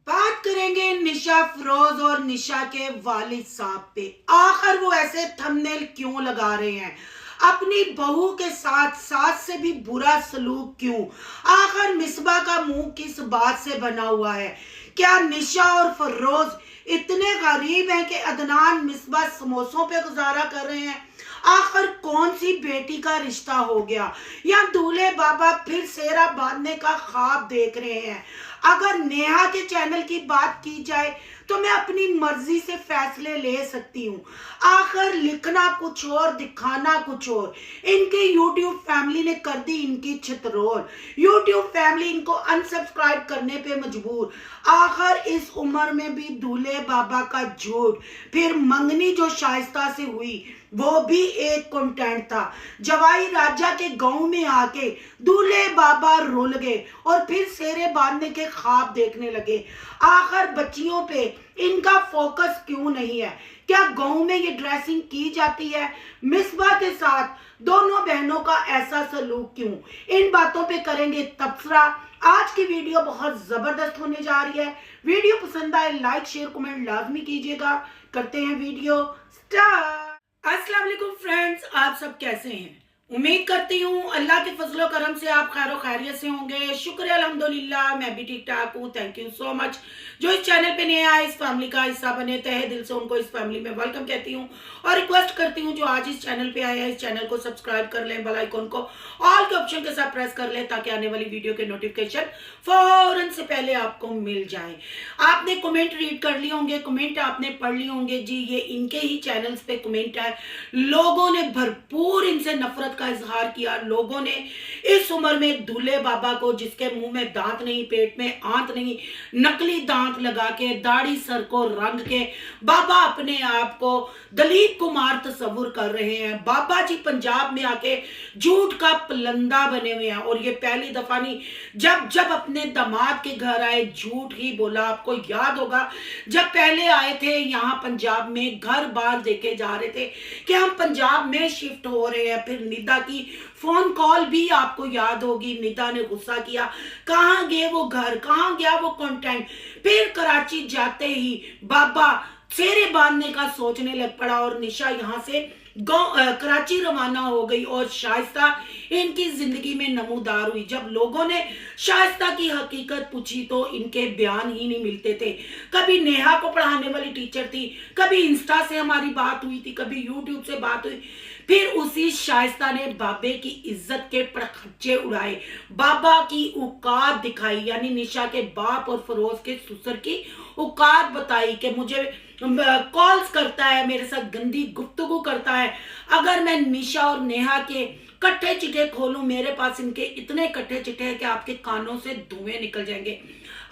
बात करेंगे निशा फिरोज और निशा के वालिद साहब पे। आखिर वो ऐसे थंबनेल क्यों लगा रहे हैं? अपनी बहू के साथ सास से भी बुरा सलूक क्यों? आखिर मिसबा का मुंह किस बात से बना हुआ है? क्या निशा और फिरोज इतने गरीब हैं कि अदनान मिसबा समोसों पे गुजारा कर रहे हैं? आखिर कौन सी बेटी का रिश्ता हो गया, या दूल्हे बाबा फिर सेहरा बांधने का ख्वाब देख रहे हैं? अगर नेहा के चैनल की बात की जाए तो मैं अपनी मर्जी से फैसले ले सकती हूँ। आखिर लिखना कुछ और दिखाना कुछ और। इनके YouTube फैमिली ने कर दी इनकी छितरोल। YouTube फैमिली इनको अनसब्सक्राइब करने पे मजबूर। आखिर इस उम्र में भी दूल्हे बाबा का झूठ, फिर मंगनी जो शाइस्ता से हुई वो भी एक कंटेंट था। जवाई राजा के गांव में आके दूल्हे बाबा रुल गए और फिर सेरे बांधने के ख्वाब देखने लगे। आखिर बच्चियों पे इनका फोकस क्यों नहीं है? क्या गांव में ये ड्रेसिंग की जाती है? मिसबा के साथ दोनों बहनों का ऐसा सलूक क्यों? इन बातों पे करेंगे तबसरा। आज की वीडियो बहुत जबरदस्त होने जा रही है। वीडियो पसंद आए लाइक शेयर कमेंट लाजमी कीजिएगा। करते हैं वीडियो स्टार्ट। अस्सलाम वालेकुम फ्रेंड्स, आप सब कैसे हैं? उम्मीद करती हूँ अल्लाह के फजलो करम से आप खैर खैरियत से होंगे। शुक्र अल्हम्दुलिल्लाह, मैं भी ठीक ठाक हूँ। Thank you so much. जो इस चैनल पे नए आए, इस फैमिली का हिस्सा बने, तहे दिल से उनको इस फैमिली में वेलकम कहती हूँ और रिक्वेस्ट करती हूँ जो आज इस चैनल पे आए हैं इस चैनल को सब्सक्राइब कर लें, बेल आइकन को ऑल के ऑप्शन के साथ प्रेस कर लें ताकि आने वाली वीडियो के नोटिफिकेशन फौरन से पहले आपको मिल जाए। आपने कमेंट रीड कर लिए होंगे, कमेंट आपने पढ़ लिए होंगे। जी, ये इनके ही चैनल्स पे कमेंट है। लोगों ने भरपूर इनसे नफरत का इजहार किया। लोगों ने इस उम्र में दूल्हे बाबा को, जिसके मुंह में दांत नहीं, पेट में आंत नहीं, नकली दांत लगा के, दाढ़ी सर को रंग के बाबा अपने आप को दलीप कुमार तस्वुर कर रहे हैं। बाबा जी पंजाब में आके झूठ का पलंदा बने हुए हैं और ये पहली दफा नहीं, जब जब अपने दामाद के घर आए झूठ ही बोला। आपको याद होगा जब पहले आए थे यहाँ पंजाब में, घर बार देके जा रहे थे कि हम पंजाब में शिफ्ट हो रहे हैं। फिर निदा की फोन कॉल भी आपको याद होगी। निदा ने गुस्सा किया, कहाँ गए वो घर, कहाँ गया वो कंटेंट। फिर कराची जाते ही बाबा सेरे बांधने का सोचने लग पड़ा और निशा यहाँ से कराची रवाना हो गई और शाइस्ता इनकी जिंदगी में नमूदार हुई। जब लोगों ने शाइस्ता की हकीकत पूछी तो इनके बयान ही नहीं मिलते थे। कभी नेहा को पढ़ाने वाली टीचर थी, कभी इंस्टा से हमारी बात हुई थी, कभी यूट्यूब से बात हुई। फिर उसी शाइस्ता ने बाबे की इज्जत के पड़खच्चे उड़ाए, बाबा की औकात दिखाई, यानी निशा के बाप और फिरोज के ससुर की औकात बताई कि मुझे कॉल्स करता है, मेरे साथ गंदी गुफ्तगू करता है। अगर मैं निशा और नेहा के कट्ठे चिट्ठे खोलूं, मेरे पास इनके इतने कट्ठे चिट्ठे हैं कि आपके कानों से धुएं निकल जाएंगे।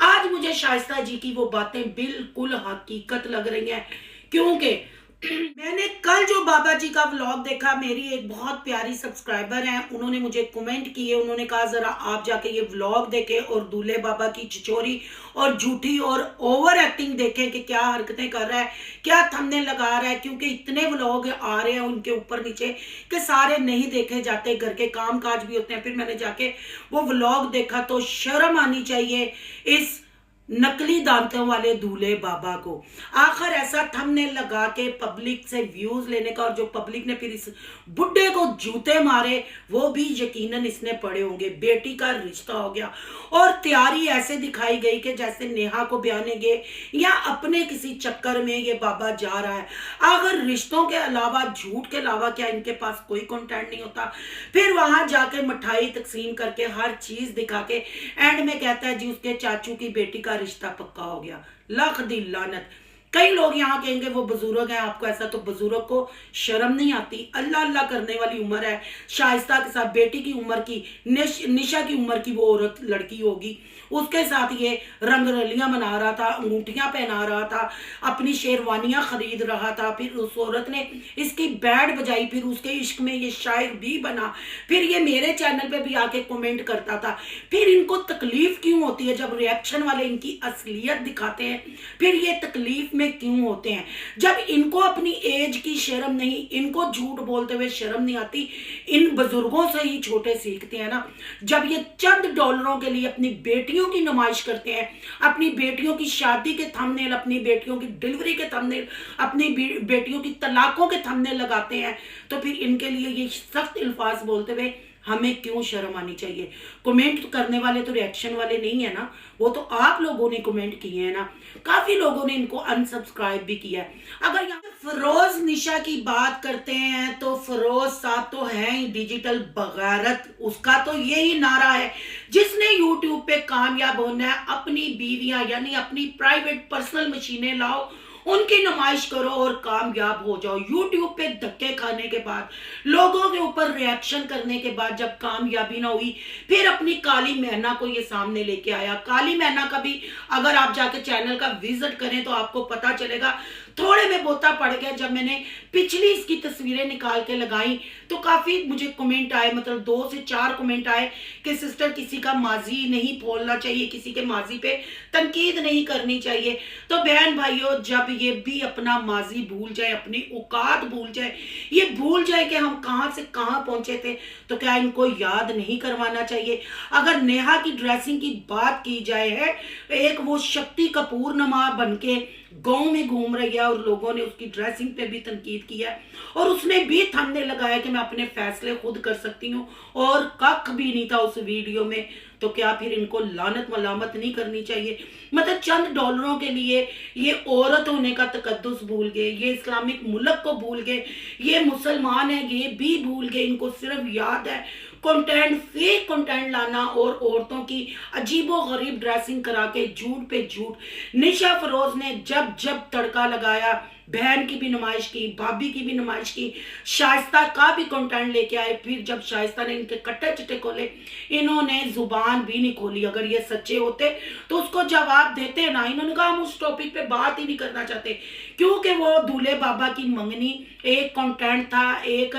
आज मुझे शाइस्ता जी की वो बातें बिल्कुल हकीकत लग रही हैं, क्योंकि मैंने कल जो बाबा जी का व्लॉग देखा, मेरी एक बहुत प्यारी सब्सक्राइबर हैं, उन्होंने मुझे कमेंट किए। उन्होंने कहा जरा आप जाके ये व्लॉग देखें और दूल्हे बाबा की छिचोरी और झूठी और ओवर एक्टिंग देखें कि क्या हरकतें कर रहा है, क्या थंबनेल लगा रहा है। क्योंकि इतने व्लॉग आ रहे हैं उनके ऊपर नीचे कि सारे नहीं देखे जाते, घर के काम काज भी होते हैं। फिर मैंने जाके वो व्लॉग देखा तो शर्म आनी चाहिए इस नकली दांतों वाले दूल्हे बाबा को। आखिर ऐसा थंबनेल लगा के पब्लिक से व्यूज लेने का, और जो पब्लिक ने फिर इस बुड्ढे को जूते मारे वो भी यकीनन इसने पड़े होंगे। बेटी का रिश्ता हो गया और तैयारी ऐसे दिखाई गई कि जैसे नेहा को ब्यानेंगे या अपने किसी चक्कर में ये बाबा जा रहा है। अगर रिश्तों के अलावा, झूठ के अलावा क्या इनके पास कोई कंटेंट नहीं होता? फिर वहां जाके मिठाई तकसीम करके हर चीज दिखा के एंड में कहता है जी उसके चाचू की बेटी का रिश्ता पक्का हो गया। लख दी लानत। कई लोग यहाँ कहेंगे वो बुजुर्ग है, आपको ऐसा, तो बुजुर्ग को शर्म नहीं आती? अल्लाह अल्लाह करने वाली उम्र है शाइस्ता के साथ। बेटी की उम्र की, निशा की उम्र की वो औरत लड़की होगी, उसके साथ ये रंग रलियां मना रहा था, अंगूठियां पहना रहा था, अपनी शेरवानियां खरीद रहा था। फिर उस औरत ने इसकी बैंड बजाई, फिर उसके इश्क में ये शायर भी बना। फिर ये मेरे चैनल पे भी आके कमेंट करता था। फिर इनको तकलीफ क्यों होती है जब रिएक्शन वाले इनकी असलियत दिखाते हैं? फिर ये तकलीफ में क्यों होते हैं? जब इनको अपनी एज की शर्म नहीं, इनको झूठ बोलते हुए शर्म नहीं आती, इन बुजुर्गों से ही छोटे सीखते हैं ना। जब ये चंद डॉलरों के लिए अपनी बेटियों की नुमाइश करते हैं, अपनी बेटियों की शादी के थंबनेल, अपनी बेटियों की डिलीवरी के थंबनेल, अपनी बेटियों की तलाकों के थंबनेल लगाते हैं, तो फिर इनके लिए ये सख्त अल्फाज बोलते हुए हमें क्यों शर्म आनी चाहिए? कमेंट करने वाले तो रिएक्शन वाले नहीं है ना, वो तो आप लोगों ने कमेंट किए हैं ना। काफी लोगों ने इनको अनसब्सक्राइब भी किया है। अगर यहाँ फरोज निशा की बात करते हैं तो फरोज साहब तो है ही डिजिटल बगारत। उसका तो यही नारा है, जिसने यूट्यूब पे कामयाब होना है, अपनी बीवियां यानी अपनी प्राइवेट पर्सनल मशीनें लाओ, उनकी नुमाइश करो और कामयाब हो जाओ। यूट्यूब पे धक्के खाने के बाद, लोगों के ऊपर रिएक्शन करने के बाद जब कामयाबी ना हुई, फिर अपनी काली मैना को ये सामने लेके आया। काली मैना का भी अगर आप जाके चैनल का विजिट करें तो आपको पता चलेगा। थोड़े में बोता पड़ गया जब मैंने पिछली इसकी तस्वीरें निकाल के लगाई तो काफी मुझे कमेंट आए, मतलब 2 से 4 कमेंट आए कि सिस्टर किसी का माजी नहीं बोलना चाहिए, किसी के माजी पे तनकीद नहीं करनी चाहिए। तो बहन भाइयों, जब ये भी अपना माजी भूल जाए, अपनी औकात भूल जाए, ये भूल जाए कि हम कहां से कहां पहुंचे थे, तो क्या इनको याद नहीं करवाना चाहिए? अगर नेहा की ड्रेसिंग की बात की जाए है, एक वो शक्ति कपूर नमा बनके गांव में घूम रही है और लोगों ने उसकी ड्रेसिंग पे भी तनकीद किया है और उसने भी थंबनेल लगाया कि मैं अपने फैसले खुद कर सकती हूँ, और कख भी नहीं था उस वीडियो में। तो क्या फिर इनको लानत मलामत नहीं करनी चाहिए? मतलब चंद डॉलरों के लिए ये औरत होने का तकद्दुस भूल गए, ये इस्लामिक मुल्क को भूल गए, ये मुसलमान है ये भी भूल गए। इनको सिर्फ याद है कंटेंट, फेक कंटेंट लाना और औरतों की अजीबो गरीब ड्रेसिंग करा के झूठ पे झूठ। निशा फरोज ने जब जब तड़का लगाया, बहन की भी नुमाइश की, भाभी की भी नुमाइश की, शाइस्ता का भी कंटेंट लेके आए। फिर जब शाइस्ता ने इनके कट्टे चिट्टे खोले, इन्होंने जुबान भी नहीं खोली। अगर ये सच्चे होते तो उसको जवाब देते ना। इन्होंने कहा हम उस टॉपिक पे बात ही नहीं करना चाहते, क्योंकि वो दूल्हे बाबा की मंगनी एक कंटेंट था, एक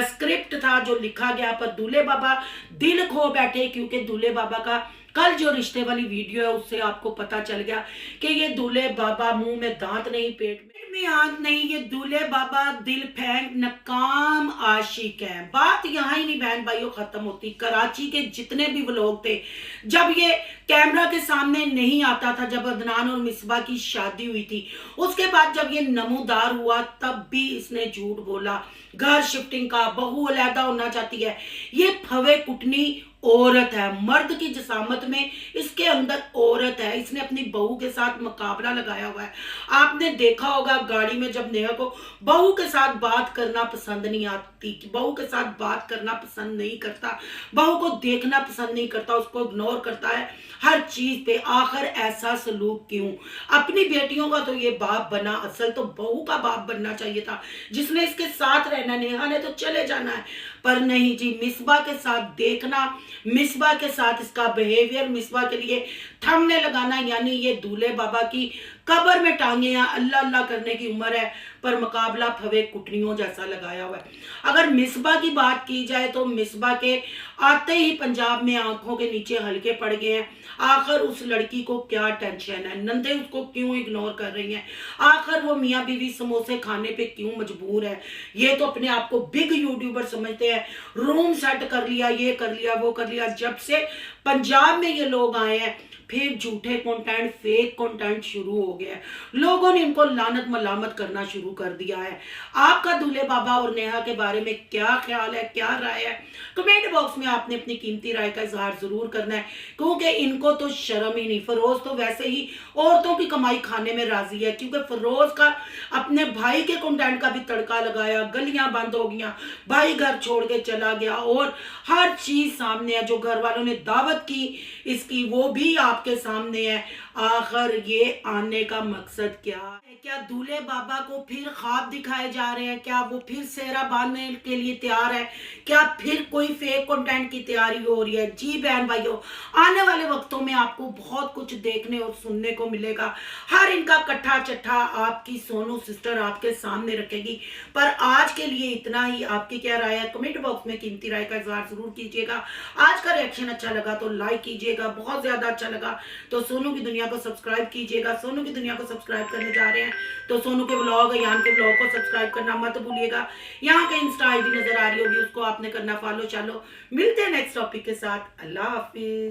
स्क्रिप्ट था जो लिखा गया, पर दूल्हे बाबा दिल खो बैठे। क्योंकि दूल्हे बाबा का कल जो रिश्ते वाली वीडियो है उससे आपको पता चल गया कि ये दूल्हे बाबा मुंह में दांत नहीं, पेट में आंत नहीं, ये दूल्हे बाबा दिल फेंक नकाम आशिक है। बात यहाँ ही नहीं बहन भाइयों खत्म होती। कराची के जितने भी व्लॉग थे, जब ये कैमरा के सामने नहीं आता था, जब अदनान और मिसबा की शादी हुई थी, उसके बाद जब ये नमूदार हुआ तब भी इसने झूठ बोला। घर शिफ्टिंग का, बहू अलहदा होना चाहती है, ये फवे कुटनी औरत है। मर्द की जिसामत में इसके अंदर औरत है। इसने अपनी बहू के साथ मुकाबला लगाया हुआ है। आपने देखा होगा गाड़ी में जब नेहा को बहू के साथ बात करना पसंद नहीं आती, बहू के साथ बात करना पसंद नहीं करता, बहू को देखना पसंद नहीं करता, उसको इग्नोर करता है हर चीज पे। आखिर ऐसा सलूक क्यों? अपनी बेटियों का तो ये बाप बना, असल तो बहू का बाप बनना चाहिए था, जिसने इसके साथ रहना। नेहा ने तो चले जाना है, पर नहीं जी, मिसबा के साथ देखना, मिसबा के साथ इसका बिहेवियर, मिसबा के लिए थंबनेल लगाना, यानी ये दूल्हे बाबा की कब्र में टांगे या अल्लाह अल्लाह करने की उम्र है, पर मुकाबला फवे कुटनियों जैसा लगाया हुआ है। अगर मिसबा की बात की जाए तो मिसबा के आते ही पंजाब में आंखों के नीचे हल्के पड़ गए हैं। आखिर उस लड़की को क्या टेंशन है? नंदे उसको क्यों इग्नोर कर रही हैं? आखिर वो मियाँ बीवी समोसे खाने पे क्यों मजबूर है? ये तो अपने आप को बिग यूट्यूबर समझते हैं, रूम सेट कर लिया, ये कर लिया, वो कर लिया। जब से पंजाब में ये लोग आए हैं, फिर झूठे कंटेंट, फेक कंटेंट शुरू हो गया है। लोगों ने इनको लानत मलामत करना शुरू कर दिया है। आपका दूल्हे बाबा और नेहा के बारे में क्या ख्याल है, क्या राय है? कमेंट बॉक्स में आपने अपनी कीमती राय का इजहार जरूर करना है, क्योंकि इनको तो शर्म ही नहीं। फरोज तो वैसे ही औरतों की कमाई खाने में राजी है, क्योंकि फरोज का अपने भाई के कंटेंट का भी तड़का लगाया, गलियां बंद हो गई, भाई घर छोड़ के चला गया और हर चीज सामने है। जो घर वालों ने दावत की इसकी, वो भी आपके सामने है। आखिर ये आने का मकसद क्या है? क्या दूल्हे बाबा को फिर ख्वाब दिखाए जा रहे हैं? क्या वो फिर सेहरा बांधने के लिए तैयार है? क्या फिर कोई फेक कंटेंट की तैयारी हो रही है? जी बहन भाइयों, आने वाले वक्तों में आपको बहुत कुछ देखने और सुनने को मिलेगा। हर इनका कट्ठा चट्ठा आपकी सोनू सिस्टर आपके सामने रखेगी। पर आज के लिए इतना ही। आपकी क्या राय है? कमेंट बॉक्स में कीमती राय का इजहार जरूर कीजिएगा। आज का रिएक्शन अच्छा लगा तो लाइक कीजिएगा, बहुत ज्यादा अच्छा लगा कीजिएगा। तो सोनू की दुनिया को सब्सक्राइब कीजिएगा। सोनू की दुनिया को सब्सक्राइब करने जा रहे हैं तो सोनू के व्लॉग, यहाँ के व्लॉग को सब्सक्राइब करना मत भूलिएगा। यहाँ के इंस्टा आईडी नजर आ रही होगी, उसको आपने करना फॉलो। चलो मिलते हैं नेक्स्ट टॉपिक के साथ। अल्लाह हाफिज।